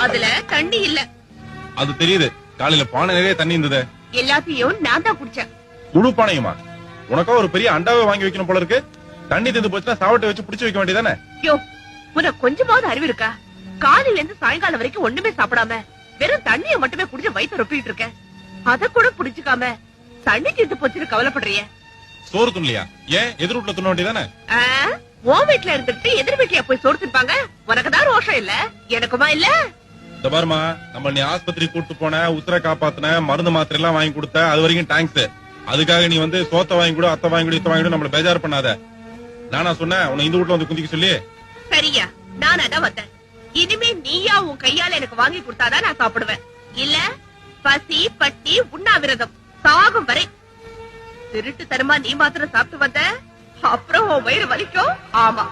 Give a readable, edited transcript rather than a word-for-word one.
அதுல தண்ணி இல்ல. அது தெரியுது, காலையில பானை நிறைய தண்ணி இருந்தது. எல்லாத்தையும் நான் தான் குடிச்சேன். முழு பானையுமா? உனக்கா ஒரு பெரிய அண்டாவை வாங்கி வைக்கணும் போல இருக்கு. தண்ணி தந்து போச்சுன்னா சாவட்டை வச்சு புடிச்சு வைக்க வேண்டியதானே? யோ, உனக்கு கொஞ்சமாவது அறிவு இருக்கா? காலையில இருந்து சாயங்காலம் வரைக்கும் ஒண்ணுமே சாப்பிடாம வெறும் தண்ணிய மட்டுமே குடிச்சு வயிற்று ரொப்பிட்டு இருக்க. அத கூட புடிச்சுக்காம தண்ணி தீர்த்து போச்சுன்னு கவலைப்படுறிய. சோறு துண்ணியா? ஏன் எதிர் வீட்டுல துண்ண வேண்டியதானே? உன் வீட்டுல இருந்துட்டு எதிர் வீட்டுல போய் சோறு தின்பாங்க. உனக்குதான் ரோஷம் இல்ல, எனக்குமா இல்ல? இந்த பாருமா, நம்ம நீ ஆஸ்பத்திரி கூட்டு போன, உத்தர காப்பாத்தின, மருந்து மாத்திரை எல்லாம் வாங்கி கொடுத்த, அது வரைக்கும் தேங்க்ஸ். அதுக்காக நீ வந்து சோத்த வாங்கி கூட, அத்தை வாங்கி கூட, இத்த வாங்கி கூட நம்மள பேஜார் பண்ணாத. நானா சொன்னேன் உன்னை இந்த வீட்டுல வந்து குந்திக்க சொல்லி? சரியா, நான் அதான் வந்தேன். இனிமே நீயா உன் கையால எனக்கு வாங்கி கொடுத்தாதான் நான் சாப்பிடுவேன். இல்ல பசி பட்டி உண்ணாவிரதம் சாகும் வரை. திருட்டு தரமா நீ மாத்திரம் சாப்பிட்டு வந்த, அப்புறம் உன் வயிறு வலிக்கும். ஆமா.